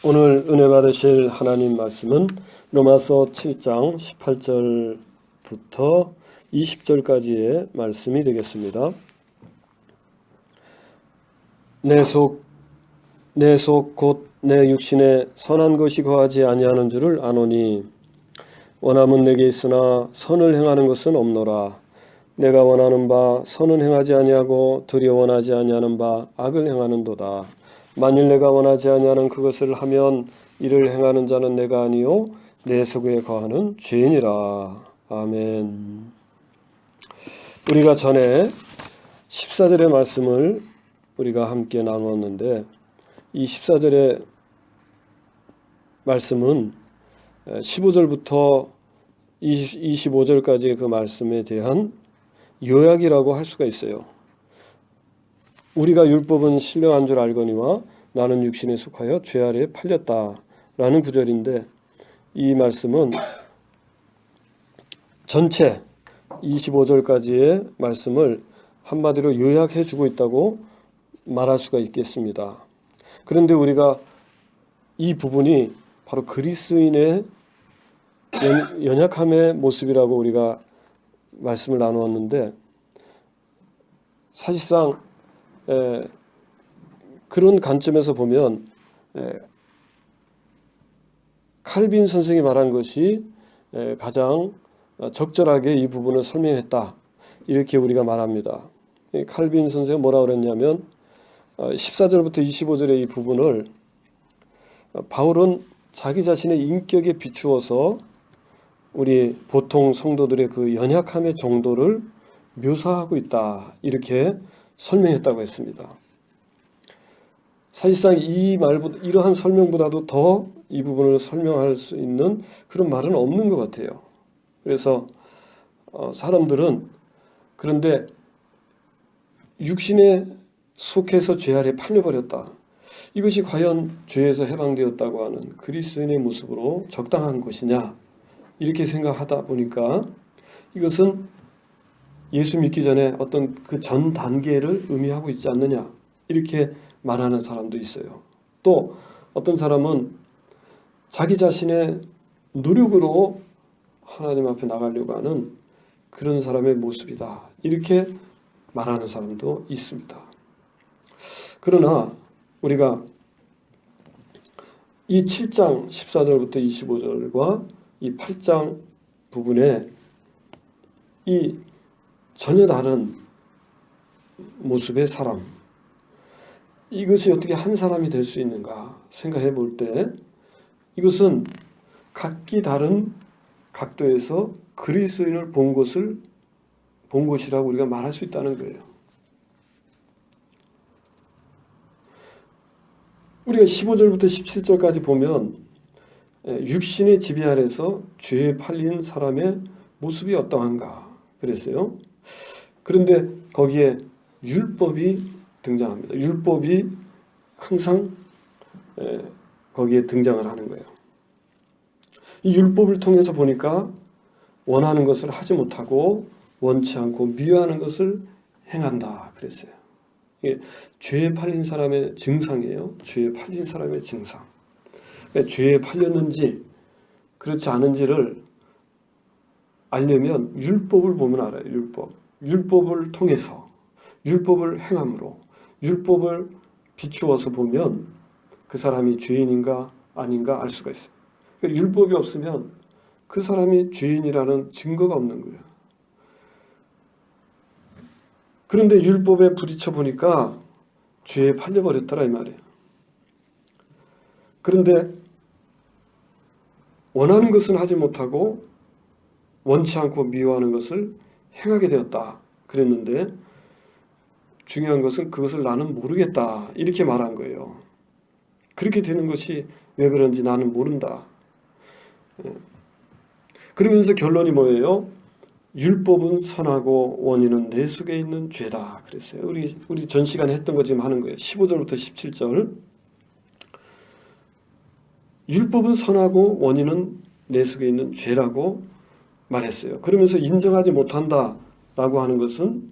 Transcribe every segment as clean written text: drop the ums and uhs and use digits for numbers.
오늘 은혜 받으실 하나님 말씀은 로마서 7장 18절부터 20절까지의 말씀이 되겠습니다. 내 속 곧 내 육신에 선한 것이 거하지 아니하는 줄을 아노니 원함은 내게 있으나 선을 행하는 것은 없노라. 내가 원하는 바 선은 행하지 아니하고 도리어 원하지 아니하는 바 악을 행하는도다. 만일 내가 원하지 아니하는 그것을 하면 이를 행하는 자는 내가 아니요 내 속에 거하는 죄인이라. 아멘. 우리가 전에 14절의 말씀을 우리가 함께 나누었는데 이 14절의 말씀은 15절부터 25절까지의 그 말씀에 대한 요약이라고 할 수가 있어요. 우리가 율법은 신령한 줄 알거니와 나는 육신에 속하여 죄 아래에 팔렸다라는 구절인데 이 말씀은 전체 25절까지의 말씀을 한마디로 요약해 주고 있다고 말할 수가 있겠습니다. 그런데 우리가 이 부분이 바로 그리스도인의 연약함의 모습이라고 우리가 말씀을 나누었는데 사실상 그런 관점에서 보면 칼빈 선생이 말한 것이 가장 적절하게 이 부분을 설명했다 이렇게 우리가 말합니다. 칼빈 선생은 뭐라 그랬냐면 14절부터 25절의 이 부분을 바울은 자기 자신의 인격에 비추어서 우리 보통 성도들의 그 연약함의 정도를 묘사하고 있다 이렇게 설명했다고 했습니다. 사실상 이러한 설명보다도 더 이 부분을 설명할 수 있는 그런 말은 없는 것 같아요. 그래서 사람들은 그런데 육신에 속해서 죄 아래 팔려버렸다. 이것이 과연 죄에서 해방되었다고 하는 그리스도인의 모습으로 적당한 것이냐 이렇게 생각하다 보니까 이것은 예수 믿기 전에 어떤 그 전 단계를 의미하고 있지 않느냐 이렇게 말하는 사람도 있어요. 또 어떤 사람은 자기 자신의 노력으로 하나님 앞에 나가려고 하는 그런 사람의 모습이다 이렇게 말하는 사람도 있습니다. 그러나 우리가 이 7장 14절부터 25절과 이 8장 부분에 이 전혀 다른 모습의 사람, 이것이 어떻게 한 사람이 될 수 있는가 생각해 볼 때 이것은 각기 다른 각도에서 그리스도인을 본 것이라고 우리가 말할 수 있다는 거예요. 우리가 15절부터 17절까지 보면 육신의 지배 아래서 죄에 팔린 사람의 모습이 어떠한가 그랬어요. 그런데 거기에 율법이 등장합니다. 율법이 항상 거기에 등장을 하는 거예요. 이 율법을 통해서 보니까 원하는 것을 하지 못하고 원치 않고 미워하는 것을 행한다 그랬어요. 이게 죄에 팔린 사람의 증상이에요. 죄에 팔린 사람의 증상. 그러니까 죄에 팔렸는지 그렇지 않은지를 알려면 율법을 보면 알아요. 율법을 통해서 율법을 행함으로 율법을 비추어서 보면 그 사람이 죄인인가 아닌가 알 수가 있어요. 그러니까 율법이 없으면 그 사람이 죄인이라는 증거가 없는 거예요. 그런데 율법에 부딪혀 보니까 죄에 팔려버렸더라 이 말이에요. 그런데 원하는 것은 하지 못하고 원치 않고 미워하는 것을 행하게 되었다 그랬는데 중요한 것은 그것을 나는 모르겠다 이렇게 말한 거예요. 그렇게 되는 것이 왜 그런지 나는 모른다. 그러면서 결론이 뭐예요? 율법은 선하고 원인은 내 속에 있는 죄다 그랬어요. 우리 전 시간에 했던 거 지금 하는 거예요. 15절부터 17절. 율법은 선하고 원인은 내 속에 있는 죄라고 말했어요. 그러면서 인정하지 못한다라고 하는 것은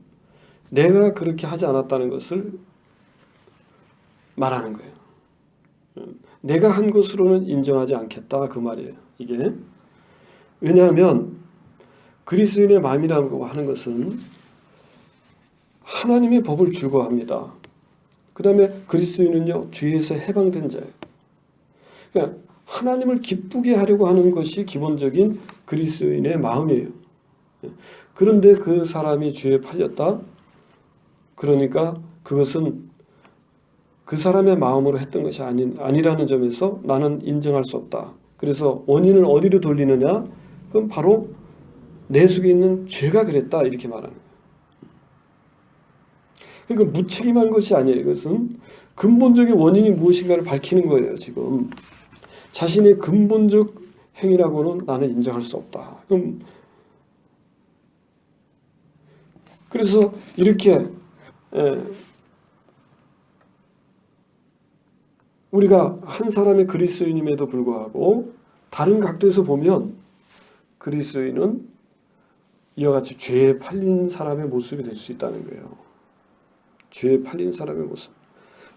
내가 그렇게 하지 않았다는 것을 말하는 거예요. 내가 한 것으로는 인정하지 않겠다 그 말이에요. 이게 왜냐하면 그리스도인의 마음이라고 하는 것은 하나님의 법을 즐거워합니다. 그 다음에 그리스도인은요 죄에서 해방된 자예요. 그러니까 하나님을 기쁘게 하려고 하는 것이 기본적인 그리스도인의 마음이에요. 그런데 그 사람이 죄에 팔렸다. 그러니까 그것은 그 사람의 마음으로 했던 것이 아니라는 점에서 나는 인정할 수 없다. 그래서 원인을 어디로 돌리느냐? 그럼 바로 내 속에 있는 죄가 그랬다 이렇게 말하는 거예요. 그러니까 무책임한 것이 아니에요. 이것은 근본적인 원인이 무엇인가를 밝히는 거예요. 지금 자신의 근본적 행위라고는 나는 인정할 수 없다. 그래서 이렇게 우리가 한 사람의 그리스도인임에도 불구하고 다른 각도에서 보면 그리스도인은 이와 같이 죄에 팔린 사람의 모습이 될 수 있다는 거예요. 죄에 팔린 사람의 모습.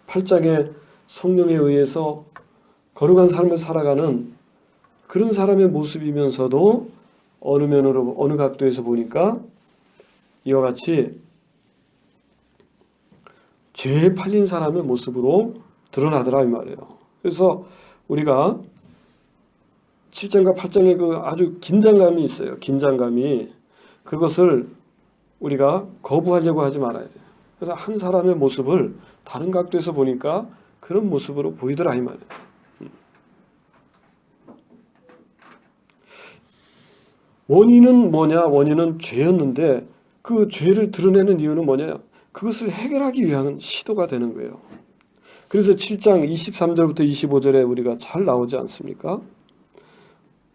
8장에 성령에 의해서 거룩한 삶을 살아가는 그런 사람의 모습이면서도 어느 면으로 어느 각도에서 보니까 이와 같이 죄에 팔린 사람의 모습으로 드러나더라 이 말이에요. 그래서 우리가 7장과 8장에 그 아주 긴장감이 있어요. 긴장감이 그것을 우리가 거부하려고 하지 말아야 돼요. 그래서 한 사람의 모습을 다른 각도에서 보니까 그런 모습으로 보이더라 이 말이에요. 원인은 뭐냐? 원인은 죄였는데 그 죄를 드러내는 이유는 뭐냐? 그것을 해결하기 위한 시도가 되는 거예요. 그래서 7장 23절부터 25절에 우리가 잘 나오지 않습니까?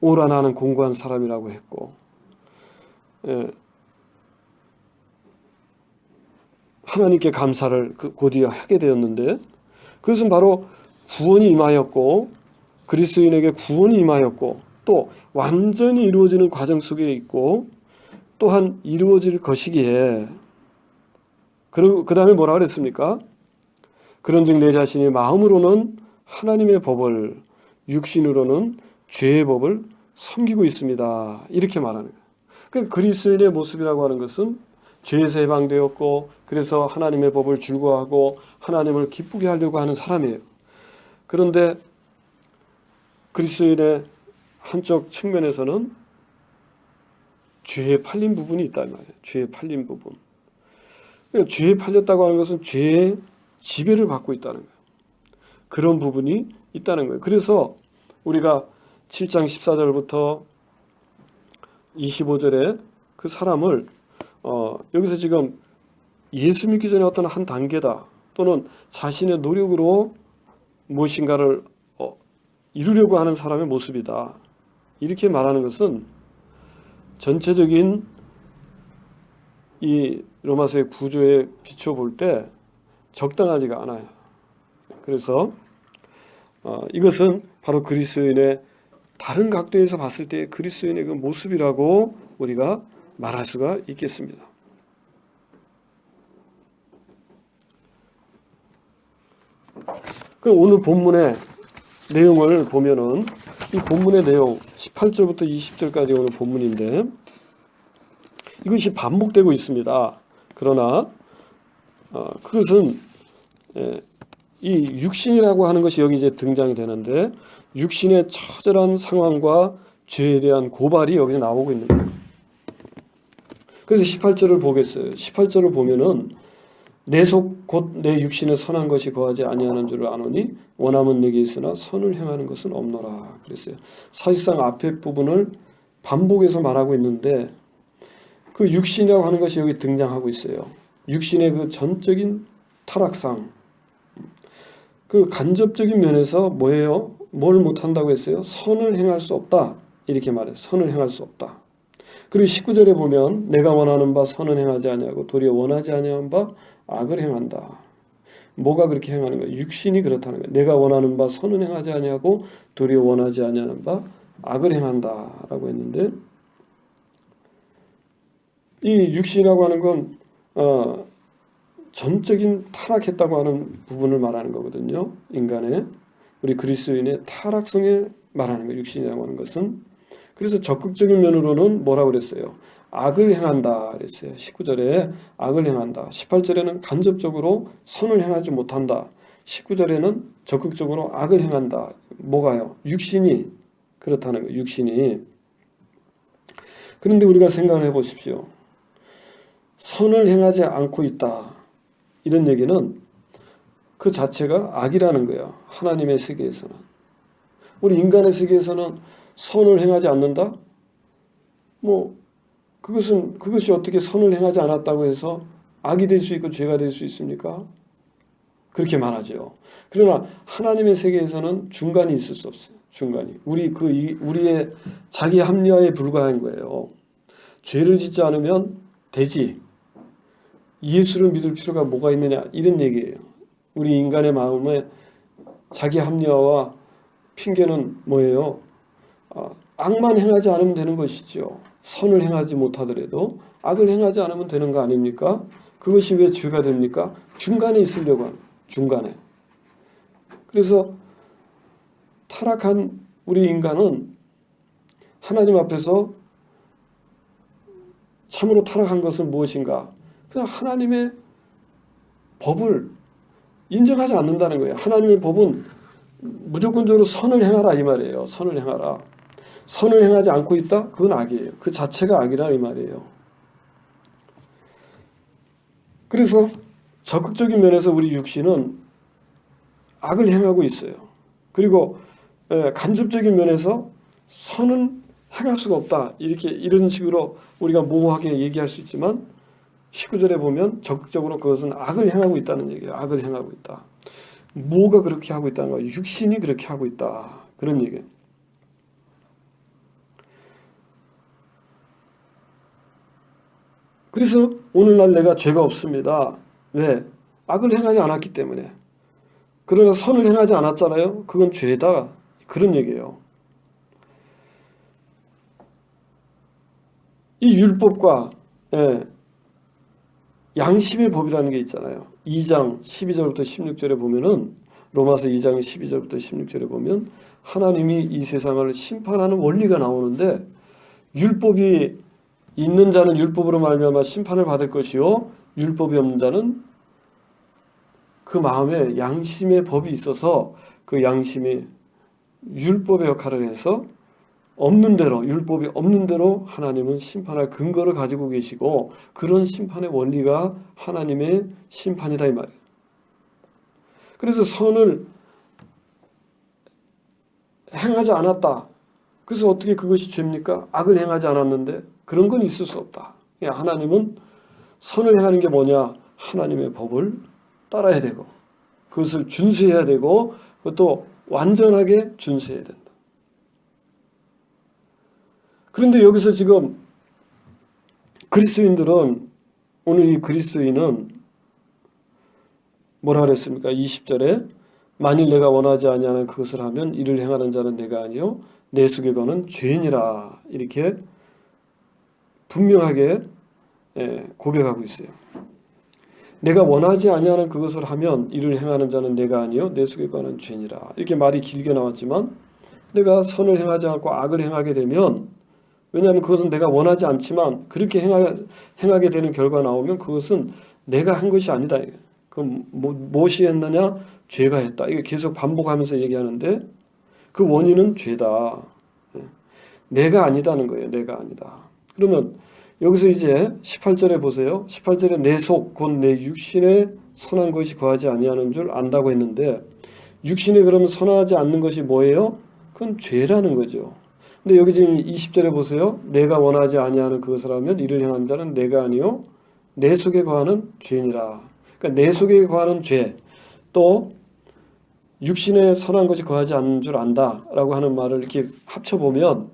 오라 나는 공고한 사람이라고 했고 하나님께 감사를 곧이어 하게 되었는데 그것은 바로 구원이 임하였고 그리스도인에게 구원이 임하였고 또 완전히 이루어지는 과정 속에 있고 또한 이루어질 것이기에 그리고 그 다음에 뭐라 그랬습니까? 그런즉 내 자신이 마음으로는 하나님의 법을 육신으로는 죄의 법을 섬기고 있습니다. 이렇게 말하는 거예요. 그러니까 그리스도인의 모습이라고 하는 것은 죄에서 해방되었고 그래서 하나님의 법을 즐거워하고 하나님을 기쁘게 하려고 하는 사람이에요. 그런데 그리스도인의 한쪽 측면에서는 죄에 팔린 부분이 있단 말이에요. 죄에 팔린 부분. 그러니까 죄에 팔렸다고 하는 것은 죄의 지배를 받고 있다는 거예요. 그런 부분이 있다는 거예요. 그래서 우리가 7장 14절부터 25절에 그 사람을 여기서 지금 예수 믿기 전에 어떤 한 단계다 또는 자신의 노력으로 무엇인가를 이루려고 하는 사람의 모습이다. 이렇게 말하는 것은 전체적인 이 로마서의 구조에 비춰볼 때 적당하지가 않아요. 그래서 이것은 바로 그리스도인의 다른 각도에서 봤을 때 그리스도인의 그 모습이라고 우리가 말할 수가 있겠습니다. 그럼 오늘 본문의 내용을 보면은 이 본문의 내용 18절부터 20절까지 오늘 본문인데 이것이 반복되고 있습니다. 그러나 그것은 이 육신이라고 하는 것이 여기 이제 등장이 되는데 육신의 처절한 상황과 죄에 대한 고발이 여기 나오고 있는 거예요. 그래서 18절을 보겠어요. 18절을 보면은 내 속 곧 내 육신에 선한 것이 거하지 아니하는 줄을 아노니 원함은 내게 있으나 선을 행하는 것은 없노라 그랬어요. 사실상 앞에 부분을 반복해서 말하고 있는데 그 육신이라고 하는 것이 여기 등장하고 있어요. 육신의 그 전적인 타락상, 그 간접적인 면에서 뭐예요? 뭘 못한다고 했어요? 선을 행할 수 없다 이렇게 말해요. 선을 행할 수 없다. 그리고 19절에 보면 내가 원하는 바 선은 행하지 아니하고 도리어 원하지 아니한 바 악을 행한다. 뭐가 그렇게 행하는 거야? 육신이 그렇다는 거야. 내가 원하는 바 선은 행하지 아니하고 도리어 원하지 아니하는 바 악을 행한다라고 했는데 이 육신이라고 하는 건 전적인 타락했다고 하는 부분을 말하는 거거든요. 인간의. 우리 그리스도인의 타락성에 말하는 거예요. 육신이라고 하는 것은. 그래서 적극적인 면으로는 뭐라고 그랬어요? 악을 행한다 그랬어요. 19절에 악을 행한다. 18절에는 간접적으로 선을 행하지 못한다. 19절에는 적극적으로 악을 행한다. 뭐가요? 육신이 그렇다는 거예요. 육신이. 그런데 우리가 생각을 해보십시오. 선을 행하지 않고 있다. 이런 얘기는 그 자체가 악이라는 거예요. 하나님의 세계에서는. 우리 인간의 세계에서는 선을 행하지 않는다? 그것이 어떻게 선을 행하지 않았다고 해서 악이 될 수 있고 죄가 될 수 있습니까? 그렇게 말하죠. 그러나 하나님의 세계에서는 중간이 있을 수 없어요. 중간이. 우리의 자기 합리화에 불과한 거예요. 죄를 짓지 않으면 되지. 예수를 믿을 필요가 뭐가 있느냐 이런 얘기예요. 우리 인간의 마음에 자기 합리화와 핑계는 뭐예요? 악만 행하지 않으면 되는 것이죠. 선을 행하지 못하더라도 악을 행하지 않으면 되는 거 아닙니까? 그것이 왜 죄가 됩니까? 중간에 있으려고 하는 중간에. 그래서 타락한 우리 인간은 하나님 앞에서 참으로 타락한 것은 무엇인가? 그냥 하나님의 법을 인정하지 않는다는 거예요. 하나님의 법은 무조건적으로 선을 행하라 이 말이에요. 선을 행하라. 선을 행하지 않고 있다? 그건 악이에요. 그 자체가 악이라 이 말이에요. 그래서 적극적인 면에서 우리 육신은 악을 행하고 있어요. 그리고 간접적인 면에서 선은 행할 수가 없다. 이런 식으로 우리가 모호하게 얘기할 수 있지만 19절에 보면 적극적으로 그것은 악을 행하고 있다는 얘기예요. 악을 행하고 있다. 뭐가 그렇게 하고 있다는 거예요? 육신이 그렇게 하고 있다. 그런 얘기예요. 그래서 오늘날 내가 죄가 없습니다. 왜? 악을 행하지 않았기 때문에. 그러나 선을 행하지 않았잖아요. 그건 죄다. 그런 얘기예요. 이 율법과 양심의 법이라는 게 있잖아요. 2장 12절부터 16절에 보면은 로마서 2장 12절부터 16절에 보면 하나님이 이 세상을 심판하는 원리가 나오는데 율법이 있는 자는 율법으로 말미암아 심판을 받을 것이요 율법이 없는 자는 그 마음에 양심의 법이 있어서 그 양심이 율법의 역할을 해서 없는 대로 율법이 없는 대로 하나님은 심판할 근거를 가지고 계시고 그런 심판의 원리가 하나님의 심판이다 이 말이에요. 그래서 선을 행하지 않았다. 그래서 어떻게 그것이 죄입니까? 악을 행하지 않았는데 그런 건 있을 수 없다. 하나님은 선을 행하는 게 뭐냐? 하나님의 법을 따라야 되고 그것을 준수해야 되고 그것도 완전하게 준수해야 된다. 그런데 여기서 지금 그리스도인들은 오늘 이 그리스도인은 뭐라 그랬습니까? 20절에 만일 내가 원하지 아니하는 그것을 하면 이를 행하는 자는 내가 아니요 내 속에 거는 죄인이라 이렇게 분명하게 고백하고 있어요. 내가 원하지 아니하는 그것을 하면 이를 행하는 자는 내가 아니요 내 속에 거는 죄인이라 이렇게 말이 길게 나왔지만 내가 선을 행하지 않고 악을 행하게 되면 왜냐하면 그것은 내가 원하지 않지만 그렇게 행하게 되는 결과가 나오면 그것은 내가 한 것이 아니다. 그럼 무엇이 했느냐? 죄가 했다. 이거 계속 반복하면서 얘기하는데 그 원인은 죄다. 내가 아니다는 거예요. 내가 아니다. 그러면 여기서 이제 18절에 보세요. 18절에 내 속 곧 내 육신에 선한 것이 거하지 아니하는 줄 안다고 했는데 육신에 그러면 선하지 않는 것이 뭐예요? 그건 죄라는 거죠. 근데 여기 지금 20절에 보세요. 내가 원하지 아니하는 그것을 하면 이를 행한 자는 내가 아니요 내 속에 거하는 죄니라. 그러니까 내 속에 거하는 죄 또 육신에 선한 것이 거하지 않는 줄 안다라고 하는 말을 이렇게 합쳐보면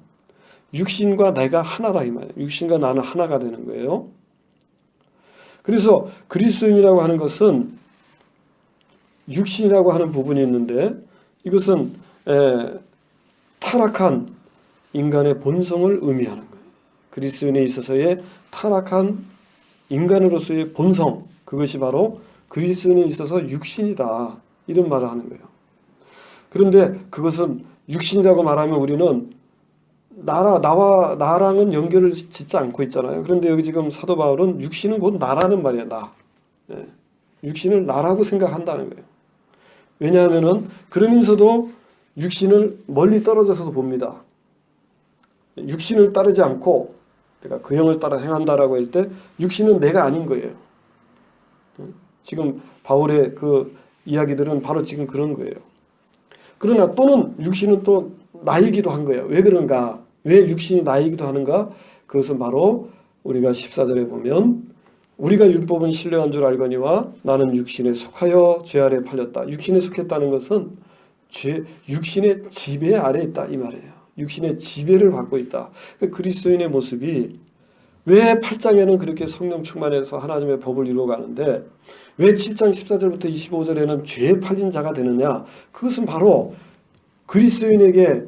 육신과 내가 하나라 이 말이에요. 육신과 나는 하나가 되는 거예요. 그래서 그리스도인이라고 하는 것은 육신이라고 하는 부분이 있는데 이것은 타락한 인간의 본성을 의미하는 거예요. 그리스도인에 있어서의 타락한 인간으로서의 본성 그것이 바로 그리스도인에 있어서 육신이다 이런 말을 하는 거예요. 그런데 그것은 육신이라고 말하면 우리는 나랑은 연결을 짓지 않고 있잖아요. 그런데 여기 지금 사도 바울은 육신은 곧 나라는 말이야, 나. 예. 육신을 나라고 생각한다는 거예요. 왜냐하면은 그러면서도 육신을 멀리 떨어져서 봅니다. 육신을 따르지 않고 내가 그 영을 따라 행한다라고 할 때 육신은 내가 아닌 거예요. 지금 바울의 그 이야기들은 바로 지금 그런 거예요. 그러나 또는 육신은 또 나이기도 한 거예요. 왜 그런가? 왜 육신이 나이기도 하는가? 그것은 바로 우리가 14절에 보면 우리가 율법은 신령한 줄 알거니와 나는 육신에 속하여 죄 아래 팔렸다. 육신에 속했다는 것은 육신의 지배 아래 있다 이 말이에요. 육신의 지배를 받고 있다. 그리스도인의 모습이 왜 8장에는 그렇게 성령 충만해서 하나님의 법을 이루어가는데 왜 7장 14절부터 25절에는 죄에 팔린 자가 되느냐? 그것은 바로 그리스도인에게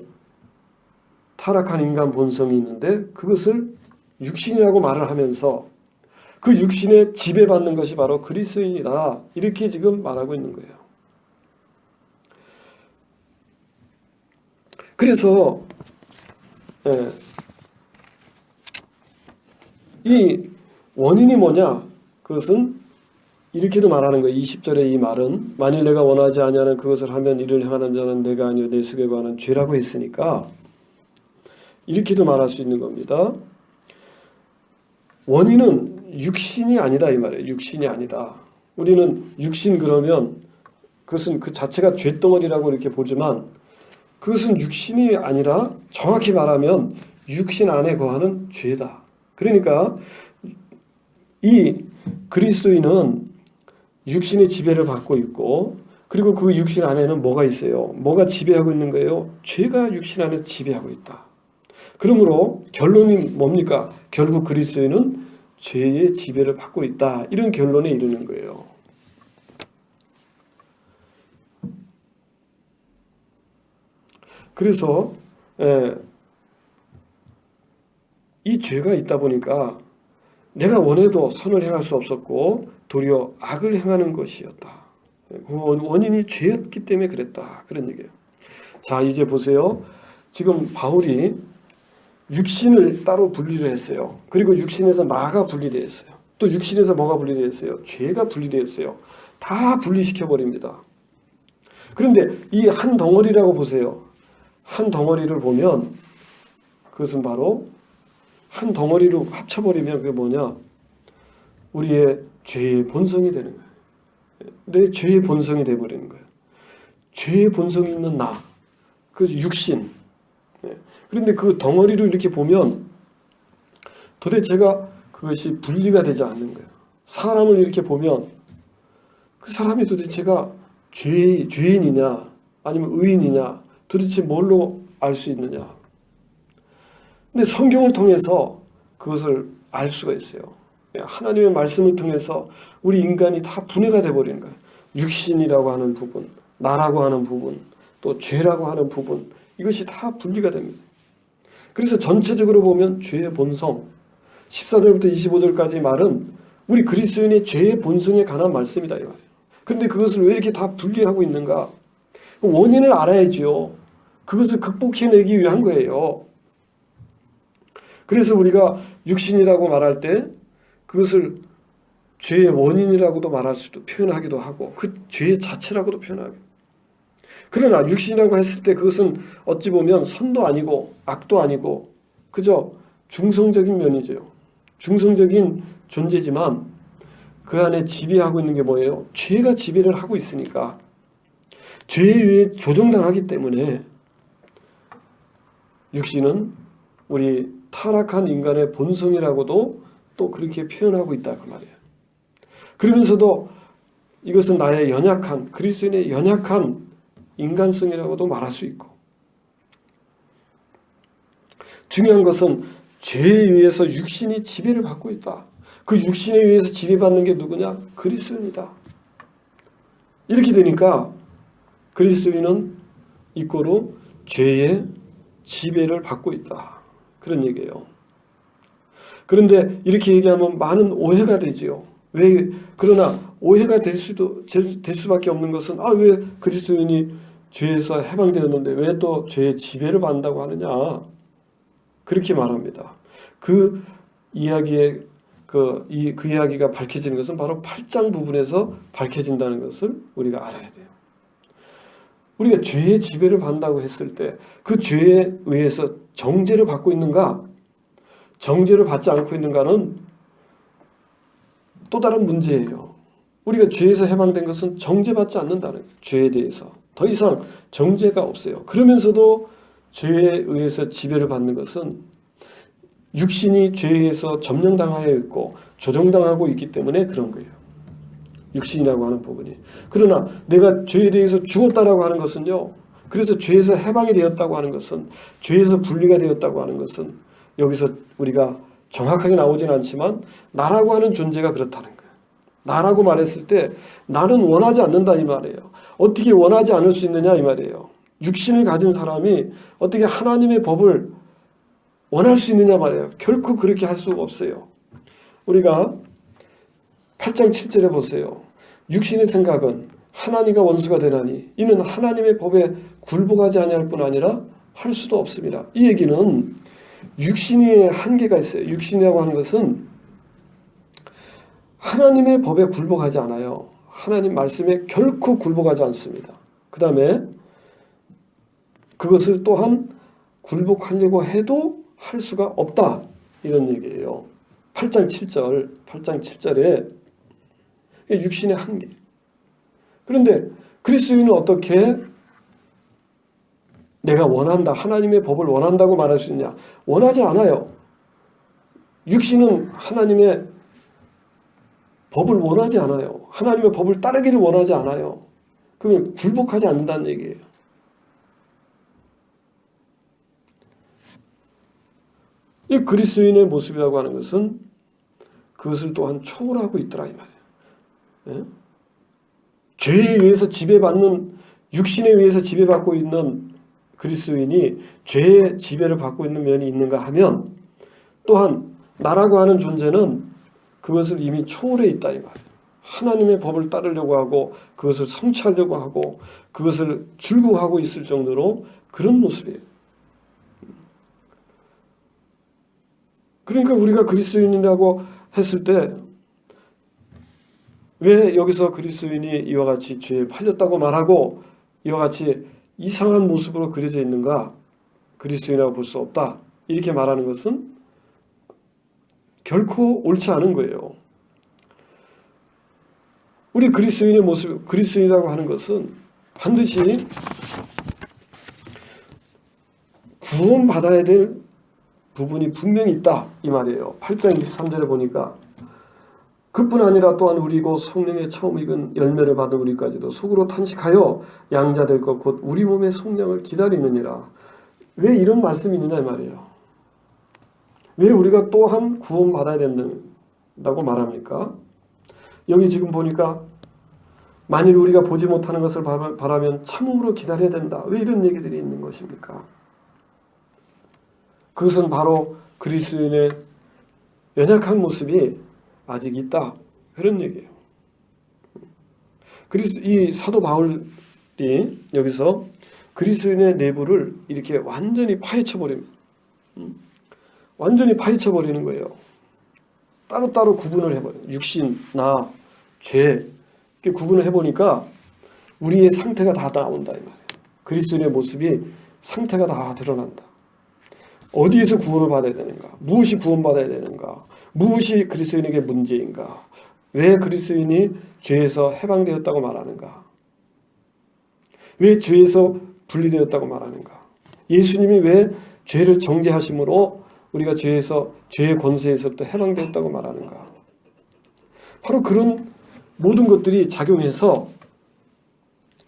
타락한 인간 본성이 있는데 그것을 육신이라고 말을 하면서 그 육신에 지배받는 것이 바로 그리스도인이다. 이렇게 지금 말하고 있는 거예요. 그래서 이 원인이 뭐냐? 그것은 이렇게도 말하는 거예요. 20절의 이 말은 만일 내가 원하지 아니하는 그것을 하면 이를 행하는 자는 내가 아니요 내 속에 관한 죄라고 했으니까 이렇게도 말할 수 있는 겁니다. 원인은 육신이 아니다 이 말이에요. 육신이 아니다. 우리는 육신 그러면 그것은 그 자체가 죄덩어리라고 이렇게 보지만 그것은 육신이 아니라 정확히 말하면 육신 안에 거하는 죄다. 그러니까 이 그리스도인은 육신의 지배를 받고 있고 그리고 그 육신 안에는 뭐가 있어요? 뭐가 지배하고 있는 거예요? 죄가 육신 안에 지배하고 있다. 그러므로 결론이 뭡니까? 결국 그리스도인은 죄의 지배를 받고 있다. 이런 결론에 이르는 거예요. 그래서 이 죄가 있다 보니까 내가 원해도 선을 행할 수 없었고 도리어 악을 행하는 것이었다. 그 원인이 죄였기 때문에 그랬다. 그런 얘기예요. 자, 이제 보세요. 지금 바울이 육신을 따로 분리를 했어요. 그리고 육신에서 나가 분리되어 있어요. 또 육신에서 뭐가 분리되어 있어요? 죄가 분리되어 있어요. 다 분리시켜 버립니다. 그런데 이 한 덩어리라고 보세요. 한 덩어리를 보면 그것은 바로 한 덩어리로 합쳐버리면 그게 뭐냐? 우리의 죄의 본성이 되는 거예요. 내 죄의 본성이 되어버리는 거예요. 죄의 본성이 있는 나, 그 육신. 그런데 그 덩어리를 이렇게 보면 도대체가 그것이 분리가 되지 않는 거예요. 사람을 이렇게 보면 그 사람이 도대체가 죄인이냐 아니면 의인이냐 도대체 뭘로 알 수 있느냐. 근데 성경을 통해서 그것을 알 수가 있어요. 하나님의 말씀을 통해서 우리 인간이 다 분해가 돼버리는 거예요. 육신이라고 하는 부분, 나라고 하는 부분, 또 죄라고 하는 부분, 이것이 다 분리가 됩니다. 그래서 전체적으로 보면 죄의 본성, 14절부터 25절까지 말은 우리 그리스도인의 죄의 본성에 관한 말씀이다 이 말이에요. 그런데 그것을 왜 이렇게 다 분리하고 있는가? 원인을 알아야지요. 그것을 극복해내기 위한 거예요. 그래서 우리가 육신이라고 말할 때 그것을 죄의 원인이라고도 말할 수도 표현하기도 하고 그 죄 자체라고도 표현하고. 그러나 육신이라고 했을 때 그것은 어찌 보면 선도 아니고 악도 아니고 그저 중성적인 면이죠. 중성적인 존재지만 그 안에 지배하고 있는 게 뭐예요? 죄가 지배를 하고 있으니까 죄에 의해 조종당하기 때문에 육신은 우리 타락한 인간의 본성이라고도 또 그렇게 표현하고 있다 그 말이에요. 그러면서도 이것은 나의 연약한 그리스도인의 연약한 인간성이라고도 말할 수 있고 중요한 것은 죄에 의해서 육신이 지배를 받고 있다. 그 육신에 의해서 지배받는 게 누구냐? 그리스도인이다. 이렇게 되니까 그리스도인은 이꼬로 죄의 지배를 받고 있다. 그런 얘기예요. 그런데 이렇게 얘기하면 많은 오해가 되지요. 왜 그러나 오해가 될 수밖에 없는 것은 왜 그리스도인이 죄에서 해방되었는데 왜 또 죄의 지배를 받는다고 하느냐? 그렇게 말합니다. 그 이야기의 그 이야기가 밝혀지는 것은 바로 8장 부분에서 밝혀진다는 것을 우리가 알아야 돼요. 우리가 죄의 지배를 받는다고 했을 때 그 죄에 의해서 정죄를 받고 있는가? 정죄를 받지 않고 있는가는 또 다른 문제예요. 우리가 죄에서 해방된 것은 정죄받지 않는다는 거예요. 죄에 대해서 더 이상 정죄가 없어요. 그러면서도 죄에 의해서 지배를 받는 것은 육신이 죄에 의해서 점령당하여 있고 조종당하고 있기 때문에 그런 거예요. 육신이라고 하는 부분이. 그러나 내가 죄에 대해서 죽었다라고 하는 것은요. 그래서 죄에서 해방이 되었다고 하는 것은, 죄에서 분리가 되었다고 하는 것은 여기서 우리가 정확하게 나오진 않지만 나라고 하는 존재가 그렇다는 거예요. 나라고 말했을 때 나는 원하지 않는다 이 말이에요. 어떻게 원하지 않을 수 있느냐 이 말이에요. 육신을 가진 사람이 어떻게 하나님의 법을 원할 수 있느냐 말이에요. 결코 그렇게 할 수가 없어요. 우리가 8장 7절에 보세요. 육신의 생각은 하나님과 원수가 되나니 이는 하나님의 법에 굴복하지 아니할 뿐 아니라 할 수도 없습니다. 이 얘기는 육신의 한계가 있어요. 육신이라고 하는 것은 하나님의 법에 굴복하지 않아요. 하나님 말씀에 결코 굴복하지 않습니다. 그 다음에 그것을 또한 굴복하려고 해도 할 수가 없다. 이런 얘기예요. 8장 7절에 육신의 한계. 그런데 그리스도인은 어떻게 내가 원한다, 하나님의 법을 원한다고 말할 수 있냐? 원하지 않아요. 육신은 하나님의 법을 원하지 않아요. 하나님의 법을 따르기를 원하지 않아요. 그러면 굴복하지 않는다는 얘기예요. 이 그리스도인의 모습이라고 하는 것은 그것을 또한 초월하고 있더라 이 말이에요. 예? 죄에 의해서 지배받는, 육신에 의해서 지배받고 있는 그리스도인이 죄의 지배를 받고 있는 면이 있는가 하면 또한 나라고 하는 존재는 그것을 이미 초월해 있다 이 말이에요. 하나님의 법을 따르려고 하고 그것을 성취하려고 하고 그것을 즐거워하고 있을 정도로 그런 모습이에요. 그러니까 우리가 그리스도인이라고 했을 때 왜 여기서 그리스도인이 이와 같이 죄에 팔렸다고 말하고 이와 같이 이상한 모습으로 그려져 있는가? 그리스도인이라고 볼 수 없다. 이렇게 말하는 것은 결코 옳지 않은 거예요. 우리 그리스도인의 모습, 그리스도인이라고 하는 것은 반드시 구원받아야 될 부분이 분명히 있다 이 말이에요. 8장 23절에 보니까 그뿐 아니라 또한 우리 곧 성령의 처음 익은 열매를 받은 우리까지도 속으로 탄식하여 양자 될 것 곧 우리 몸의 성령을 기다리느니라. 왜 이런 말씀이 있느냐 이 말이에요. 왜 우리가 또한 구원받아야 된다고 말합니까? 여기 지금 보니까 만일 우리가 보지 못하는 것을 바라면 참음으로 기다려야 된다. 왜 이런 얘기들이 있는 것입니까? 그것은 바로 그리스도인의 연약한 모습이 아직 있다. 그런 얘기예요. 그리스 이 사도 바울이 여기서 그리스도인의 내부를 이렇게 완전히 파헤쳐 버립니다. 완전히 파헤쳐 버리는 거예요. 따로따로 구분을 해버려요. 육신, 나, 죄 이렇게 구분을 해보니까 우리의 상태가 다 나온다 이 말이에요. 그리스도인의 모습이 상태가 다 드러난다. 어디에서 구원을 받아야 되는가? 무엇이 구원받아야 되는가? 무엇이 그리스도인에게 문제인가? 왜 그리스도인이 죄에서 해방되었다고 말하는가? 왜 죄에서 분리되었다고 말하는가? 예수님이 왜 죄를 정죄하심으로 우리가 죄의 권세에서부터 해방되었다고 말하는가? 바로 그런 모든 것들이 작용해서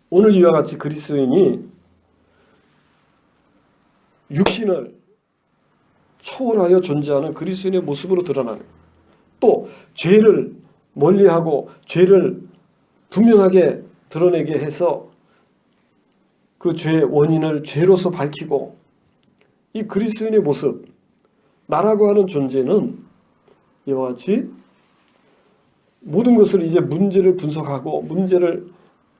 오늘 이와 같이 그리스도인이 육신을 초월하여 존재하는 그리스도인의 모습으로 드러나는, 또 죄를 멀리하고 죄를 분명하게 드러내게 해서 그 죄의 원인을 죄로서 밝히고, 이 그리스도인의 모습, 나라고 하는 존재는 이와 같이 모든 것을 이제 문제를 분석하고 문제를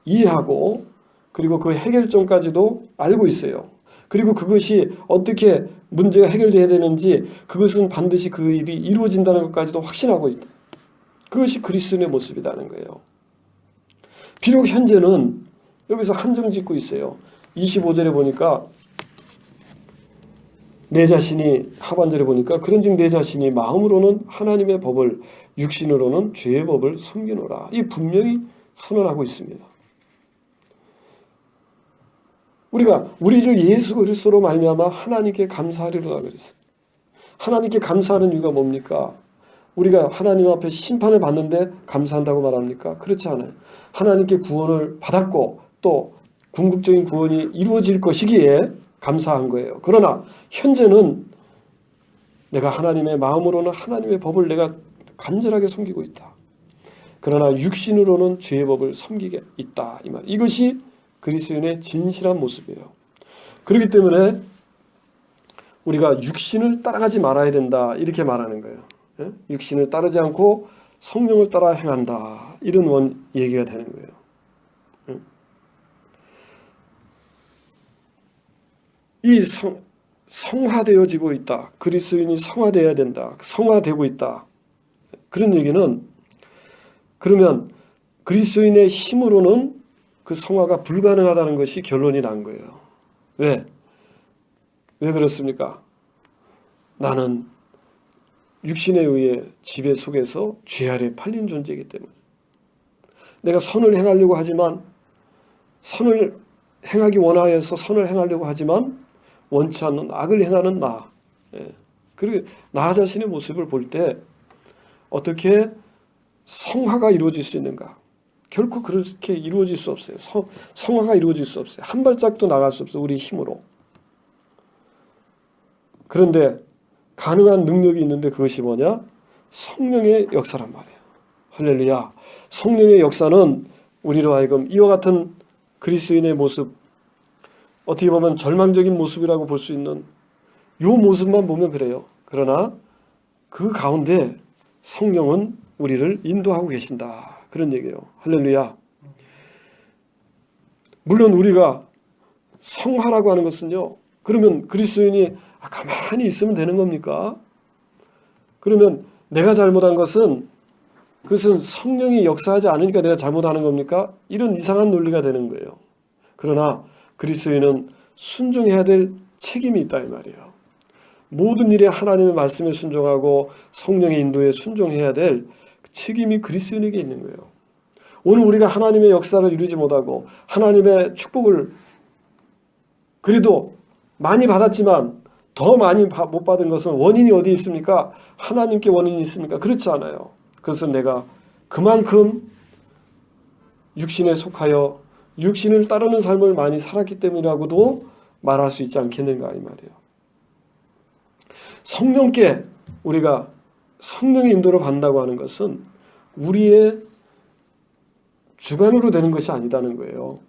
이해하고 그리고 그 해결점까지도 알고 있어요. 그리고 그것이 어떻게 문제가 해결돼야 되는지, 그것은 반드시 그 일이 이루어진다는 것까지도 확신하고 있다. 그것이 그리스도인의 모습이라는 거예요. 비록 현재는 여기서 한정 짓고 있어요. 25절에 보니까 내 자신이, 하반절에 보니까 그런즉 내 자신이 마음으로는 하나님의 법을, 육신으로는 죄의 법을 섬기노라. 이 분명히 선언하고 있습니다. 우리가 우리 주 예수 그리스도로 말미암아 하나님께 감사하리로다 그랬어요. 하나님께 감사하는 이유가 뭡니까? 우리가 하나님 앞에 심판을 받는데 감사한다고 말합니까? 그렇지 않아요. 하나님께 구원을 받았고 또 궁극적인 구원이 이루어질 것이기에 감사한 거예요. 그러나 현재는 내가 하나님의 마음으로는 하나님의 법을 내가 간절하게 섬기고 있다. 그러나 육신으로는 죄의 법을 섬기게 있다. 이 말. 이것이 그리스도인의 진실한 모습이에요. 그렇기 때문에 우리가 육신을 따라가지 말아야 된다. 이렇게 말하는 거예요. 육신을 따르지 않고 성령을 따라 행한다. 이런 얘기가 되는 거예요. 이 성화되어지고 있다. 그리스도인이 성화되어야 된다. 성화되고 있다. 그런 얘기는, 그러면 그리스도인의 힘으로는 그 성화가 불가능하다는 것이 결론이 난 거예요. 왜? 왜 그렇습니까? 나는 육신에 의해 지배 속에서 죄 아래 팔린 존재이기 때문에 내가 선을 행하려고 하지만, 선을 행하기 원하여서 선을 행하려고 하지만 원치 않는 악을 행하는 나. 그리고 나 자신의 모습을 볼 때 어떻게 성화가 이루어질 수 있는가? 결코 그렇게 이루어질 수 없어요. 성화가 이루어질 수 없어요. 한 발짝도 나갈 수 없어요. 우리 힘으로. 그런데 가능한 능력이 있는데 그것이 뭐냐? 성령의 역사란 말이에요. 할렐루야. 성령의 역사는 우리로 하여금 이와 같은 그리스도인의 모습, 어떻게 보면 절망적인 모습이라고 볼 수 있는 이 모습만 보면 그래요. 그러나 그 가운데 성령은 우리를 인도하고 계신다. 그런 얘기예요. 할렐루야. 물론 우리가 성화라고 하는 것은요, 그러면 그리스도인이 가만히 있으면 되는 겁니까? 그러면 내가 잘못한 것은, 그것은 성령이 역사하지 않으니까 내가 잘못하는 겁니까? 이런 이상한 논리가 되는 거예요. 그러나 그리스도인은 순종해야 될 책임이 있다 이 말이에요. 모든 일에 하나님의 말씀에 순종하고 성령의 인도에 순종해야 될 책임이 그리스도인에게 있는 거예요. 오늘 우리가 하나님의 역사를 이루지 못하고 하나님의 축복을 그래도 많이 받았지만 더 많이 못 받은 것은 원인이 어디 있습니까? 하나님께 원인이 있습니까? 그렇지 않아요. 그것은 내가 그만큼 육신에 속하여 육신을 따르는 삶을 많이 살았기 때문이라고도 말할 수 있지 않겠는가 이 말이에요. 성령께 우리가 성령의 인도를 받는다고 하는 것은 우리의 주관으로 되는 것이 아니다는 거예요.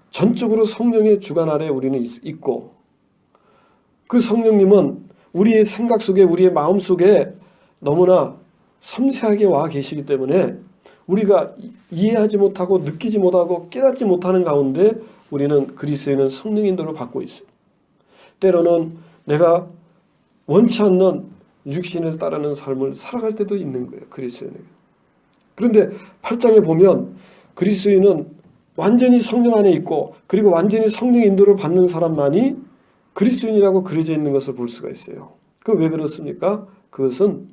전적으로 성령의 주관 아래 우리는 있고, 그 성령님은 우리의 생각 속에, 우리의 마음 속에 너무나 섬세하게 와 계시기 때문에 우리가 이해하지 못하고 느끼지 못하고 깨닫지 못하는 가운데 우리는 그리스도인은 성령 인도를 받고 있어요. 때로는 내가 원치 않는 육신을 따르는 삶을 살아갈 때도 있는 거예요. 그리스도인에게. 그런데 8장에 보면 그리스도인은 완전히 성령 안에 있고, 그리고 완전히 성령 인도를 받는 사람만이 그리스도인이라고 그려져 있는 것을 볼 수가 있어요. 그 왜 그렇습니까? 그것은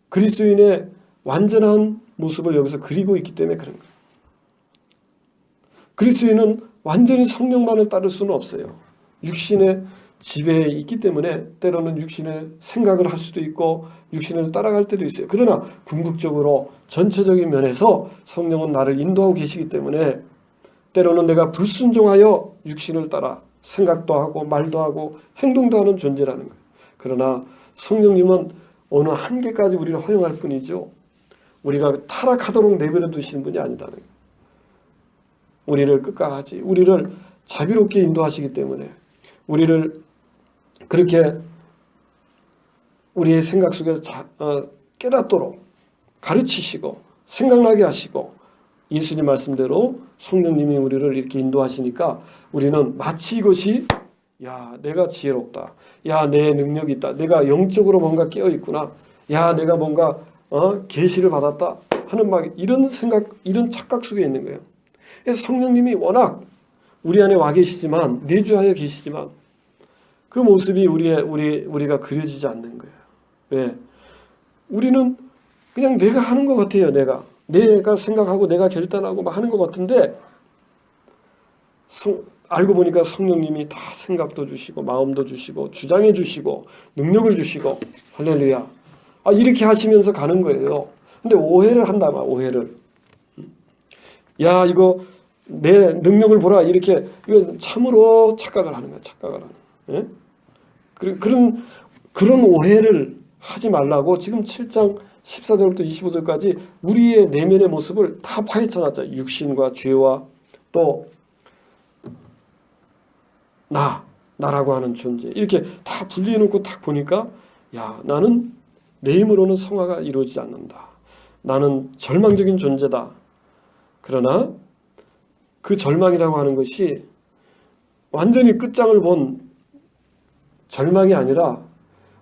그리스도인의 완전한 모습을 여기서 그리고 있기 때문에 그런 거예요. 그리스도인은 완전히 성령만을 따를 수는 없어요. 육신의 지배에 있기 때문에 때로는 육신의 생각을 할 수도 있고 육신을 따라갈 때도 있어요. 그러나 궁극적으로 전체적인 면에서 성령은 나를 인도하고 계시기 때문에 때로는 내가 불순종하여 육신을 따라 생각도 하고 말도 하고 행동도 하는 존재라는 거예요. 그러나 성령님은 어느 한계까지 우리를 허용할 뿐이죠. 우리가 타락하도록 내버려 두시는 분이 아니다는 거예요. 우리를 끝까지, 우리를 자비롭게 인도하시기 때문에 우리를 그렇게 우리의 생각 속에서 깨닫도록 가르치시고 생각나게 하시고 예수님 말씀대로 성령님이 우리를 이렇게 인도하시니까 우리는 마치 이것이 야 내가 지혜롭다, 야 내 능력이 있다, 내가 영적으로 뭔가 깨어 있구나, 야 내가 뭔가 계시를 받았다 하는 막 이런 생각, 이런 착각 속에 있는 거예요. 그래서 성령님이 워낙 우리 안에 와 계시지만, 내주하여 계시지만 그 모습이 우리가 그려지지 않는 거예요. 왜? 우리는 그냥 내가 하는 것 같아요. 내가 생각하고 내가 결단하고 막 하는 것 같은데 알고 보니까 성령님이 다 생각도 주시고 마음도 주시고 주장해 주시고 능력을 주시고 할렐루야. 이렇게 하시면서 가는 거예요. 근데 오해를 한다 말, 오해를. 야 이거 내 능력을 보라 이렇게, 이거 참으로 착각을 하는 거야. 착각을 하는 거야. 예? 그런 오해를 하지 말라고 지금 7장 14절부터 25절까지 우리의 내면의 모습을 다 파헤쳐놨죠. 육신과 죄와 또 나라고 하는 존재, 이렇게 다 분리해놓고 딱 보니까 야 나는 내 힘으로는 성화가 이루어지지 않는다. 나는 절망적인 존재다. 그러나 그 절망이라고 하는 것이 완전히 끝장을 본 절망이 아니라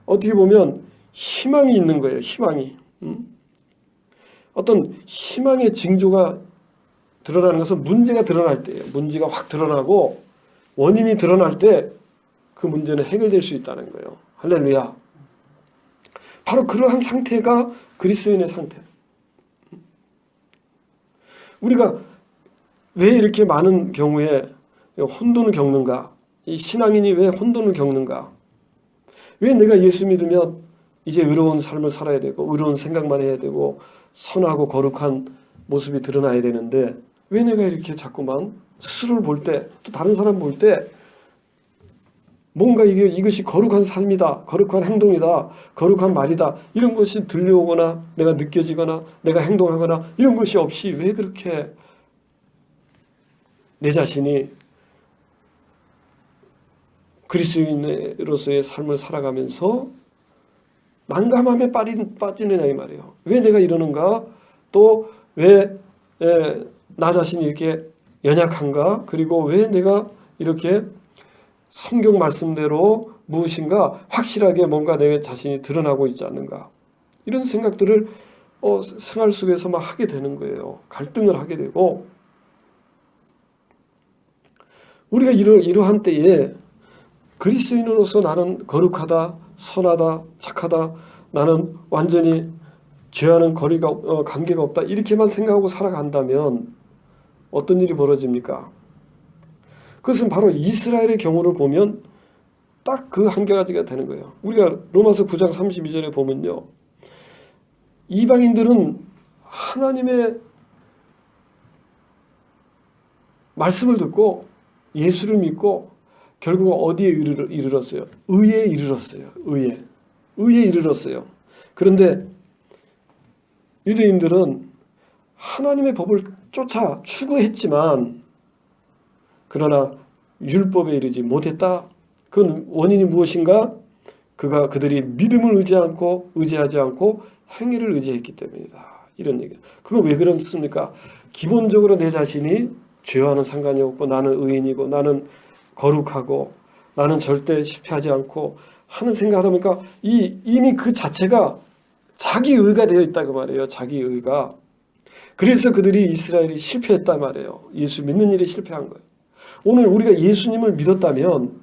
어떻게 보면 희망이 있는 거예요. 희망이. 어떤 희망의 징조가 드러나는 것은 문제가 드러날 때예요. 문제가 확 드러나고 원인이 드러날 때 그 문제는 해결될 수 있다는 거예요. 할렐루야. 바로 그러한 상태가 그리스도인의 상태. 우리가 왜 이렇게 많은 경우에 혼돈을 겪는가? 이 신앙인이 왜 혼돈을 겪는가? 왜 내가 예수 믿으면 이제 의로운 삶을 살아야 되고 의로운 생각만 해야 되고 선하고 거룩한 모습이 드러나야 되는데 왜 내가 이렇게 자꾸만 스스로를 볼 때, 또 다른 사람 볼 때 뭔가 이것이 거룩한 삶이다, 거룩한 행동이다, 거룩한 말이다, 이런 것이 들려오거나 내가 느껴지거나 내가 행동하거나 이런 것이 없이 왜 그렇게 내 자신이 그리스도인으로서의 삶을 살아가면서 난감함에 빠지느냐 이 말이에요. 왜 내가 이러는가? 또 왜 나 자신이 이렇게 연약한가? 그리고 왜 내가 이렇게 성경 말씀대로 무엇인가 확실하게 뭔가 내 자신이 드러나고 있지 않는가? 이런 생각들을 생활 속에서 막 하게 되는 거예요. 갈등을 하게 되고, 우리가 이러한 때에 그리스도인으로서 나는 거룩하다, 선하다, 착하다, 나는 완전히 죄와는 관계가 없다, 이렇게만 생각하고 살아간다면 어떤 일이 벌어집니까? 그것은 바로 이스라엘의 경우를 보면 딱 그 한 가지가 되는 거예요. 우리가 로마서 9장 32절에 보면요, 이방인들은 하나님의 말씀을 듣고 예수를 믿고 결국 어디에 이르렀어요? 의에 이르렀어요. 의에 이르렀어요. 그런데 유대인들은 하나님의 법을 쫓아 추구했지만 그러나 율법에 이르지 못했다. 그 원인이 무엇인가? 그들이 믿음을 의지하지 않고 행위를 의지했기 때문이다. 이런 얘기. 그건 왜 그렇습니까? 기본적으로 내 자신이 죄와는 상관이 없고 나는 의인이고 나는 거룩하고 나는 절대 실패하지 않고 하는 생각을 하다 보니까 이미 그 자체가 자기 의가 되어 있다 그 말이에요. 자기 의가. 그래서 그들이 이스라엘이 실패했단 말이에요. 예수 믿는 일에 실패한 거예요. 오늘 우리가 예수님을 믿었다면,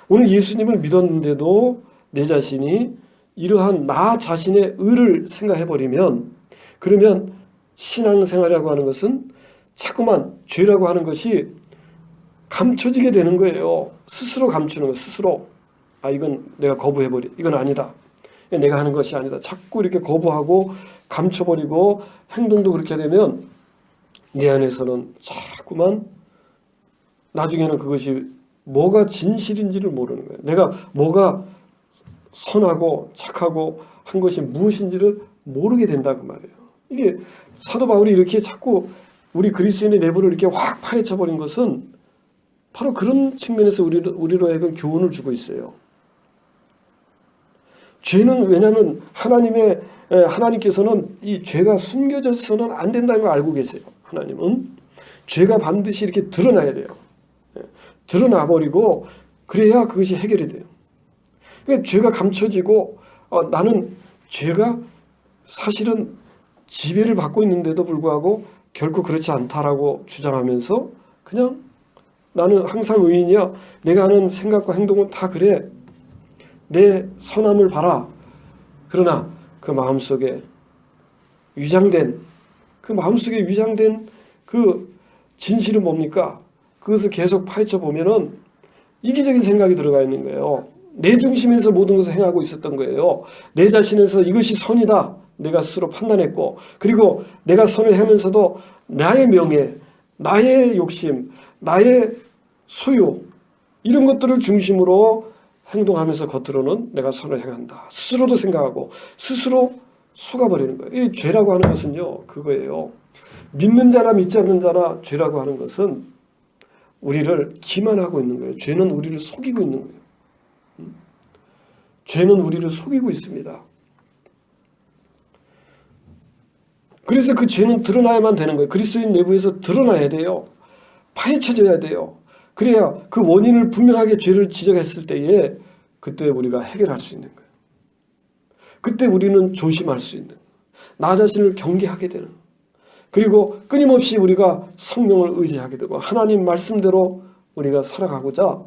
오늘 예수님을 믿었는데도 내 자신이 이러한 나 자신의 의를 생각해버리면, 그러면 신앙생활이라고 하는 것은 자꾸만 죄라고 하는 것이 감춰지게 되는 거예요. 스스로 감추는 거예요. 스스로. 이건 내가 거부해버려. 이건 아니다. 내가 하는 것이 아니다. 자꾸 이렇게 거부하고 감춰버리고 행동도 그렇게 되면 내 안에서는 자꾸만 나중에는 그것이 뭐가 진실인지를 모르는 거예요. 내가 뭐가 선하고 착하고 한 것이 무엇인지를 모르게 된다 그 말이에요. 이게 사도 바울이 이렇게 자꾸 우리 그리스도인의 내부를 이렇게 확 파헤쳐버린 것은 바로 그런 측면에서 우리로 하여금 교훈을 주고 있어요. 죄는, 왜냐하면 하나님께서는 이 죄가 숨겨져서는 안 된다는 걸 알고 계세요. 하나님은 죄가 반드시 이렇게 드러나야 돼요. 드러나버리고 그래야 그것이 해결이 돼요. 그러니까 죄가 감춰지고 나는 죄가 사실은 지배를 받고 있는데도 불구하고 결코 그렇지 않다라고 주장하면서 그냥 나는 항상 의인이야. 내가 하는 생각과 행동은 다 그래. 내 선함을 봐라. 그러나 그 마음속에 위장된 그 진실은 뭡니까? 그것을 계속 파헤쳐 보면은 이기적인 생각이 들어가 있는 거예요. 내 중심에서 모든 것을 행하고 있었던 거예요. 내 자신에서 이것이 선이다. 내가 스스로 판단했고, 그리고 내가 선을 하면서도 나의 명예, 나의 욕심, 나의 소유 이런 것들을 중심으로 행동하면서 겉으로는 내가 선을 행한다. 스스로도 생각하고 스스로 속아버리는 거예요. 이 죄라고 하는 것은요, 그거예요. 믿는 자나 믿지 않는 자나 죄라고 하는 것은 우리를 기만하고 있는 거예요. 죄는 우리를 속이고 있는 거예요. 죄는 우리를 속이고 있습니다. 그래서 그 죄는 드러나야만 되는 거예요. 그리스도인 내부에서 드러나야 돼요. 파헤쳐져야 돼요. 그래야 그 원인을 분명하게 죄를 지적했을 때에 그때 우리가 해결할 수 있는 거예요. 그때 우리는 조심할 수 있는, 나 자신을 경계하게 되는, 그리고 끊임없이 우리가 성령을 의지하게 되고 하나님 말씀대로 우리가 살아가고자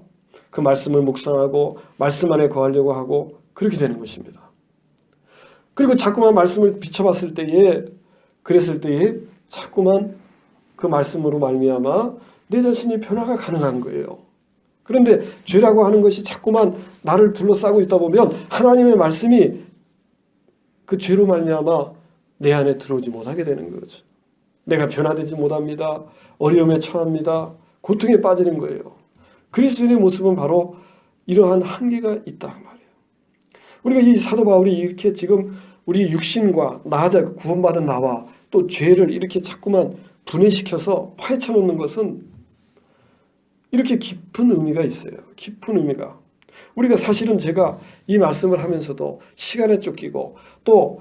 그 말씀을 묵상하고 말씀 안에 거하려고 하고 그렇게 되는 것입니다. 그리고 자꾸만 말씀을 비춰봤을 때에 그랬을 때에 자꾸만 그 말씀으로 말미암아 내 자신이 변화가 가능한 거예요. 그런데 죄라고 하는 것이 자꾸만 나를 둘러싸고 있다 보면 하나님의 말씀이 그 죄로 말미암아 내 안에 들어오지 못하게 되는 거죠. 내가 변화되지 못합니다. 어려움에 처합니다. 고통에 빠지는 거예요. 그리스도인의 모습은 바로 이러한 한계가 있다 말이에요. 우리가 이 사도 바울이 이렇게 지금 우리 육신과 나자 구원받은 나와 또 죄를 이렇게 자꾸만 분해시켜서 파헤쳐 놓는 것은 이렇게 깊은 의미가 있어요. 깊은 의미가. 우리가 사실은 제가 이 말씀을 하면서도 시간에 쫓기고 또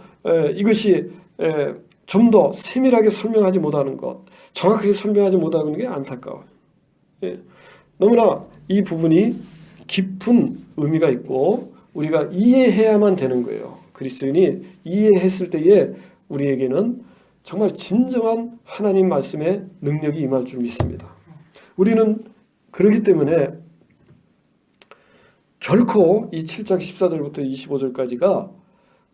이것이 좀 더 세밀하게 설명하지 못하는 것, 정확하게 설명하지 못하는 게 안타까워요. 너무나 이 부분이 깊은 의미가 있고 우리가 이해해야만 되는 거예요. 그리스도인이 이해했을 때에 우리에게는 정말 진정한 하나님 말씀의 능력이 임할 줄 믿습니다. 우리는 그렇기 때문에 결코 이 7장 14절부터 25절까지가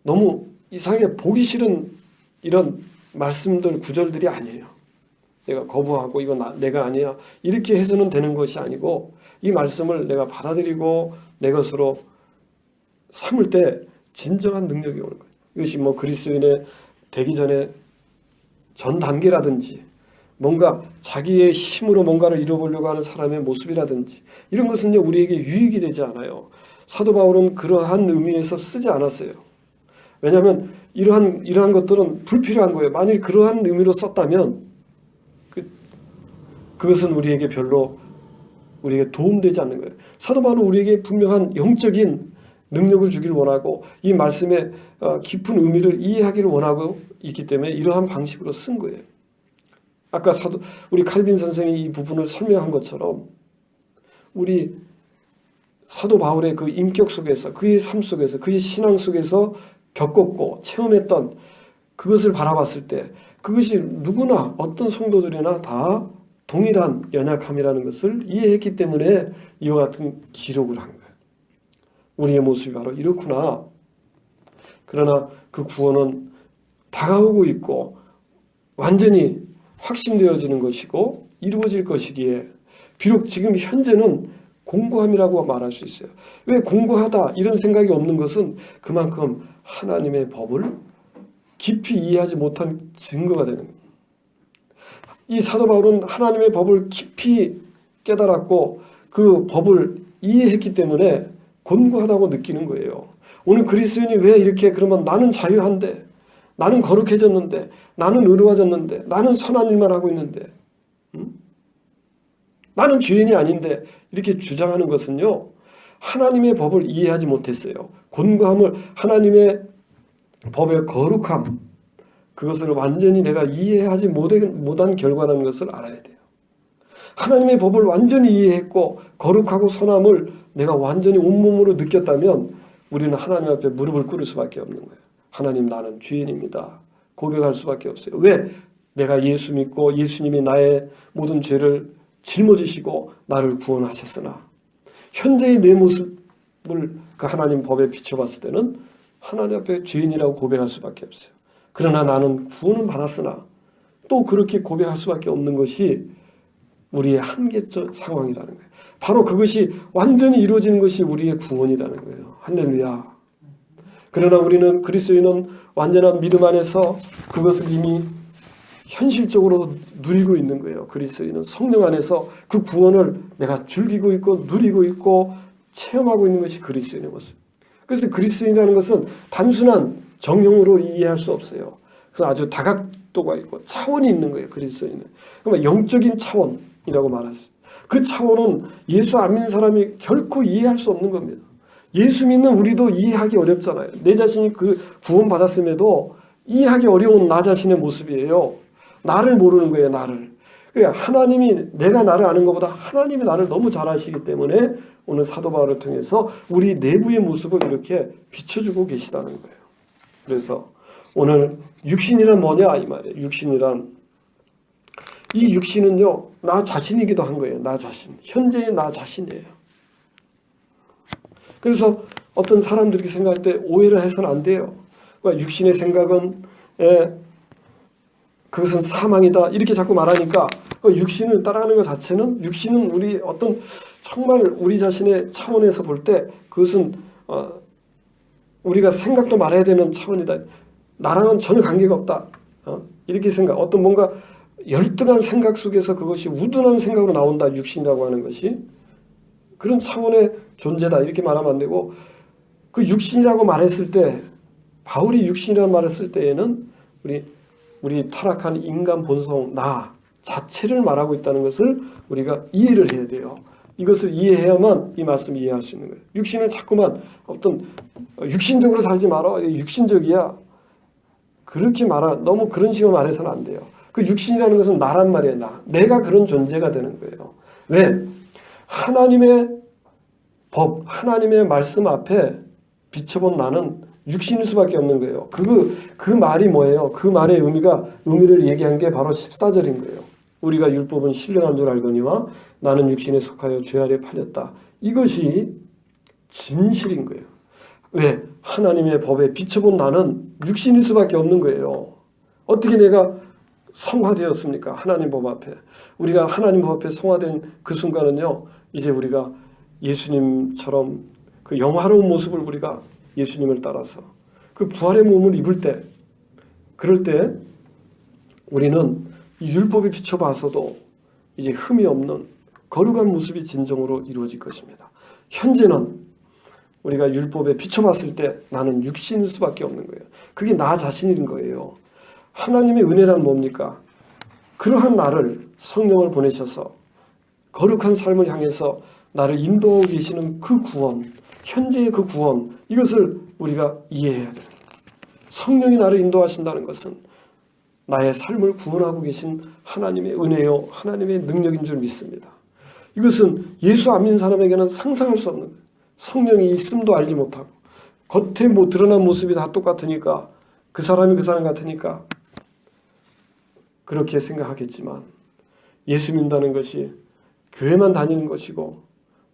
너무 이상하게 보기 싫은 이런 말씀들 구절들이 아니에요. 내가 거부하고 이건 내가 아니야 이렇게 해서는 되는 것이 아니고 이 말씀을 내가 받아들이고 내 것으로 삼을 때 진정한 능력이 오는 거예요. 이것이 뭐 그리스도인의 되기 전에 전 단계라든지 뭔가 자기의 힘으로 뭔가를 이뤄보려고 하는 사람의 모습이라든지 이런 것은요 우리에게 유익이 되지 않아요. 사도 바울은 그러한 의미에서 쓰지 않았어요. 왜냐하면 이러한 것들은 불필요한 거예요. 만일 그러한 의미로 썼다면 그것은 우리에게 별로 우리에게 도움되지 않는 거예요. 사도 바울은 우리에게 분명한 영적인 능력을 주기를 원하고 이 말씀의 깊은 의미를 이해하기를 원하고 있기 때문에 이러한 방식으로 쓴 거예요. 아까 우리 칼빈 선생이 이 부분을 설명한 것처럼 우리 사도 바울의 그 인격 속에서 그의 삶 속에서 그의 신앙 속에서 겪었고 체험했던 그것을 바라봤을 때 그것이 누구나 어떤 성도들이나 다 동일한 연약함이라는 것을 이해했기 때문에 이와 같은 기록을 한 거예요. 우리의 모습이 바로 이렇구나. 그러나 그 구원은 다가오고 있고 완전히 확신되어지는 것이고 이루어질 것이기에 비록 지금 현재는 공고함이라고 말할 수 있어요. 왜 공고하다 이런 생각이 없는 것은 그만큼 하나님의 법을 깊이 이해하지 못한 증거가 되는 거예요. 이 사도 바울은 하나님의 법을 깊이 깨달았고 그 법을 이해했기 때문에 곤고하다고 느끼는 거예요. 오늘 그리스도인이 왜 이렇게 그러면 나는 자유한데 나는 거룩해졌는데 나는 의로워졌는데 나는 선한 일만 하고 있는데 나는 죄인이 아닌데 이렇게 주장하는 것은요 하나님의 법을 이해하지 못했어요. 곤고함을 하나님의 법의 거룩함 그것을 완전히 내가 이해하지 못한 결과라는 것을 알아야 돼요. 하나님의 법을 완전히 이해했고 거룩하고 선함을 내가 완전히 온몸으로 느꼈다면 우리는 하나님 앞에 무릎을 꿇을 수밖에 없는 거예요. 하나님, 나는 죄인입니다. 고백할 수밖에 없어요. 왜? 내가 예수 믿고 예수님이 나의 모든 죄를 짊어지시고 나를 구원하셨으나 현재의 내 모습을 그 하나님 법에 비춰봤을 때는 하나님 앞에 죄인이라고 고백할 수밖에 없어요. 그러나 나는 구원은 받았으나 또 그렇게 고백할 수밖에 없는 것이 우리의 한계적 상황이라는 거예요. 바로 그것이 완전히 이루어지는 것이 우리의 구원이라는 거예요. 할렐루야. 그러나 우리는 그리스도인은 완전한 믿음 안에서 그것을 이미 현실적으로 누리고 있는 거예요. 그리스도인은 성령 안에서 그 구원을 내가 즐기고 있고 누리고 있고 체험하고 있는 것이 그리스도인의 모습. 그래서 그리스도인이라는 것은 단순한 정형으로 이해할 수 없어요. 그래서 아주 다각도가 있고 차원이 있는 거예요. 그리스도인은. 그러면 영적인 차원이라고 말하죠. 그 차원은 예수 안 믿는 사람이 결코 이해할 수 없는 겁니다. 예수 믿는 우리도 이해하기 어렵잖아요. 내 자신이 그 구원 받았음에도 이해하기 어려운 나 자신의 모습이에요. 나를 모르는 거예요. 나를. 그러니까 하나님이 내가 나를 아는 것보다 하나님이 나를 너무 잘 아시기 때문에 오늘 사도 바울을 통해서 우리 내부의 모습을 이렇게 비춰주고 계시다는 거예요. 그래서 오늘 육신이란 뭐냐 이 말이에요. 육신이란 이 육신은요 나 자신이기도 한 거예요. 나 자신. 현재의 나 자신이에요. 그래서 어떤 사람들이 생각할 때 오해를 해서는 안 돼요. 그러니까 육신의 생각은 그것은 사망이다 이렇게 자꾸 말하니까 육신을 따라가는 것 자체는 육신은 우리 어떤 정말 우리 자신의 차원에서 볼 때 그것은 우리가 생각도 말해야 되는 차원이다. 나랑은 전혀 관계가 없다. 이렇게 생각. 어떤 뭔가 열등한 생각 속에서 그것이 우둔한 생각으로 나온다. 육신이라고 하는 것이 그런 차원의 존재다. 이렇게 말하면 안 되고 그 육신이라고 말했을 때 바울이 육신이라고 말했을 때에는 우리 타락한 인간 본성 나 자체를 말하고 있다는 것을 우리가 이해를 해야 돼요. 이것을 이해해야만 이 말씀을 이해할 수 있는 거예요. 육신을 자꾸만 어떤 육신적으로 살지 마라. 육신적이야. 그렇게 너무 그런 식으로 말해서는 안 돼요. 그 육신이라는 것은 나란 말이에요. 내가 그런 존재가 되는 거예요. 왜? 하나님의 법, 하나님의 말씀 앞에 비춰본 나는 육신일 수밖에 없는 거예요. 그 말이 뭐예요? 그 말의 의미를 얘기한 게 바로 14절인 거예요. 우리가 율법은 신령한 줄 알거니와 나는 육신에 속하여 죄 아래 팔렸다. 이것이 진실인 거예요. 왜? 하나님의 법에 비춰본 나는 육신일 수밖에 없는 거예요. 어떻게 내가 성화되었습니까? 하나님 법 앞에. 우리가 하나님 법 앞에 성화된 그 순간은요. 이제 우리가 예수님처럼 그 영화로운 모습을 우리가 예수님을 따라서 그 부활의 몸을 입을 때 그럴 때 우리는 이 율법에 비춰봐서도 이제 흠이 없는 거룩한 모습이 진정으로 이루어질 것입니다. 현재는 우리가 율법에 비춰봤을 때 나는 육신일 수밖에 없는 거예요. 그게 나 자신인 거예요. 하나님의 은혜란 뭡니까? 그러한 나를 성령을 보내셔서 거룩한 삶을 향해서 나를 인도하고 계시는 그 구원, 현재의 그 구원, 이것을 우리가 이해해야 돼요. 성령이 나를 인도하신다는 것은 나의 삶을 구원하고 계신 하나님의 은혜요, 하나님의 능력인 줄 믿습니다. 이것은 예수 안 믿는 사람에게는 상상할 수 없는 거예요. 성령이 있음도 알지 못하고 겉에 드러난 모습이 다 똑같으니까 그 사람이 그 사람 같으니까 그렇게 생각하겠지만 예수 믿는다는 것이 교회만 다니는 것이고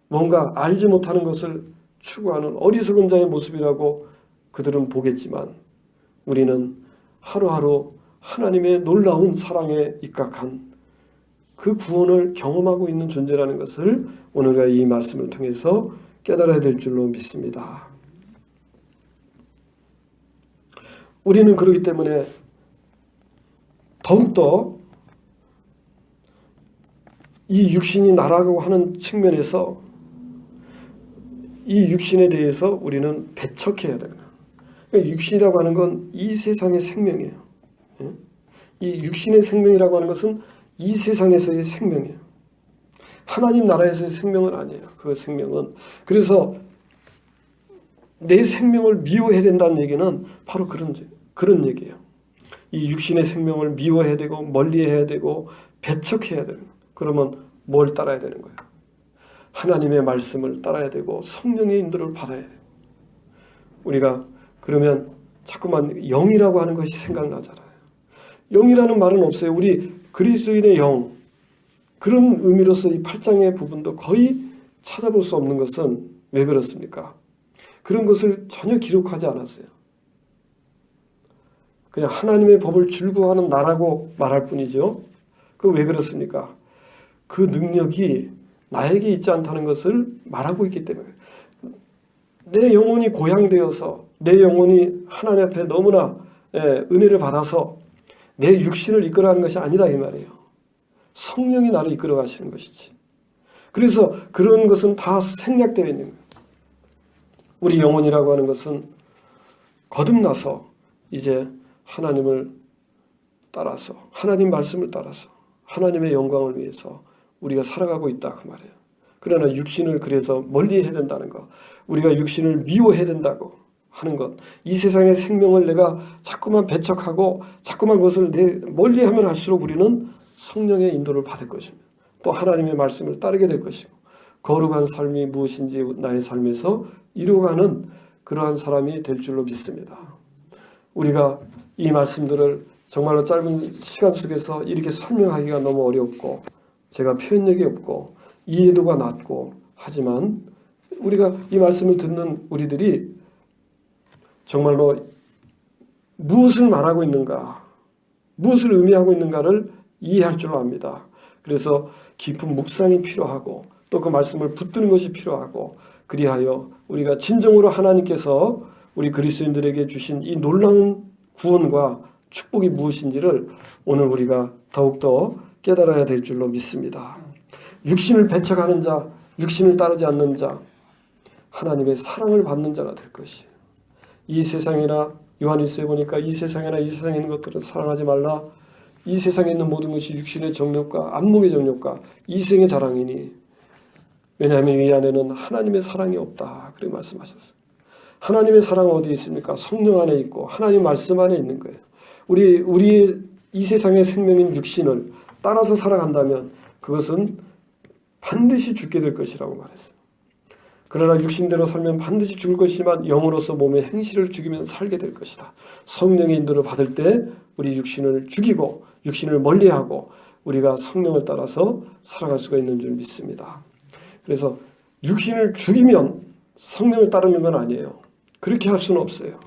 뭔가 알지 못하는 것을 추구하는 어리석은 자의 모습이라고 그들은 보겠지만 우리는 하루하루 하나님의 놀라운 사랑에 입각한 그 구원을 경험하고 있는 존재라는 것을 오늘과 이 말씀을 통해서 깨달아야 될 줄로 믿습니다. 우리는 그렇기 때문에 더욱더 이 육신이 나라고 하는 측면에서 이 육신에 대해서 우리는 배척해야 됩니다. 육신이라고 하는 건 이 세상의 생명이에요. 이 육신의 생명이라고 하는 것은 이 세상에서의 생명이에요. 하나님 나라에서의 생명은 아니에요. 그 생명은. 그래서 내 생명을 미워해야 된다는 얘기는 바로 그런 얘기예요. 이 육신의 생명을 미워해야 되고 멀리해야 되고 배척해야 되는 거예요. 그러면 뭘 따라야 되는 거예요? 하나님의 말씀을 따라야 되고 성령의 인도를 받아야 돼요. 우리가 그러면 자꾸만 영이라고 하는 것이 생각나잖아요. 영이라는 말은 없어요. 우리 그리스도인의 영, 그런 의미로서 이 8장의 부분도 거의 찾아볼 수 없는 것은 왜 그렇습니까? 그런 것을 전혀 기록하지 않았어요. 그냥 하나님의 법을 즐거워하는 나라고 말할 뿐이죠. 그 왜 그렇습니까? 그 능력이 나에게 있지 않다는 것을 말하고 있기 때문에 내 영혼이 고향되어서 내 영혼이 하나님 앞에 너무나 은혜를 받아서 내 육신을 이끌어가는 것이 아니다 이 말이에요. 성령이 나를 이끌어 가시는 것이지. 그래서 그런 것은 다 생략되어 있는 거예요. 우리 영혼이라고 하는 것은 거듭나서 이제 하나님을 따라서 하나님 말씀을 따라서 하나님의 영광을 위해서 우리가 살아가고 있다 그 말이에요. 그러나 육신을 그래서 멀리해야 된다는 것, 우리가 육신을 미워해야 된다고 하는 것, 이 세상의 생명을 내가 자꾸만 배척하고 자꾸만 그것을 멀리하면 할수록 우리는 성령의 인도를 받을 것입니다. 또 하나님의 말씀을 따르게 될 것이고 거룩한 삶이 무엇인지 나의 삶에서 이루어가는 그러한 사람이 될 줄로 믿습니다. 우리가 이 말씀들을 정말로 짧은 시간 속에서 이렇게 설명하기가 너무 어렵고 제가 표현력이 없고 이해도가 낮고 하지만 우리가 이 말씀을 듣는 우리들이 정말로 무엇을 말하고 있는가, 무엇을 의미하고 있는가를 이해할 줄로 압니다. 그래서 깊은 묵상이 필요하고 또 그 말씀을 붙드는 것이 필요하고 그리하여 우리가 진정으로 하나님께서 우리 그리스도인들에게 주신 이 놀라운 구원과 축복이 무엇인지를 오늘 우리가 더욱더 깨달아야 될 줄로 믿습니다. 육신을 배척하는 자, 육신을 따르지 않는 자, 하나님의 사랑을 받는 자가 될 것이에요. 이 세상이나 요한일서에 보니까 이 세상이나 이 세상에 있는 것들을 사랑하지 말라. 이 세상에 있는 모든 것이 육신의 정욕과 안목의 정욕과 이생의 자랑이니 왜냐하면 이 안에는 하나님의 사랑이 없다. 그렇게 말씀하셨어요. 하나님의 사랑은 어디 있습니까? 성령 안에 있고 하나님 말씀 안에 있는 거예요. 우리 이 세상의 생명인 육신을 따라서 살아간다면 그것은 반드시 죽게 될 것이라고 말했어요. 그러나 육신대로 살면 반드시 죽을 것이지만 영으로서 몸의 행실을 죽이면 살게 될 것이다. 성령의 인도를 받을 때 우리 육신을 죽이고 육신을 멀리하고 우리가 성령을 따라서 살아갈 수가 있는 줄 믿습니다. 그래서 육신을 죽이면 성령을 따르는 건 아니에요. 그렇게 할 수는 없어요.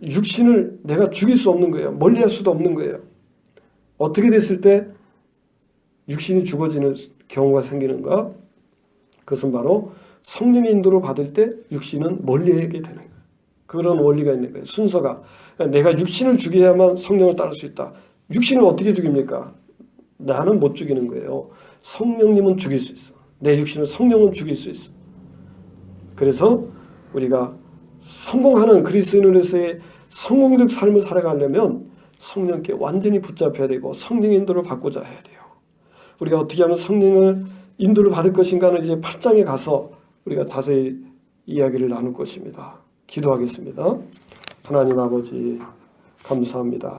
육신을 내가 죽일 수 없는 거예요. 멀리할 수도 없는 거예요. 어떻게 됐을 때 육신이 죽어지는 경우가 생기는가? 그것은 바로 성령의 인도를 받을 때 육신은 멀리하게 되는 거예요. 그런 원리가 있는 거예요. 순서가. 내가 육신을 죽여야만 성령을 따를 수 있다. 육신을 어떻게 죽입니까? 나는 못 죽이는 거예요. 성령님은 죽일 수 있어. 내 육신을 성령은 죽일 수 있어. 그래서 우리가 성공하는 그리스도인으로서의 성공적 삶을 살아가려면 성령께 완전히 붙잡혀야 되고 성령의 인도를 받고자 해야 돼요. 우리가 어떻게 하면 성령을 인도를 받을 것인가는 이제 8장에 가서 우리가 자세히 이야기를 나눌 것입니다. 기도하겠습니다. 하나님 아버지 감사합니다.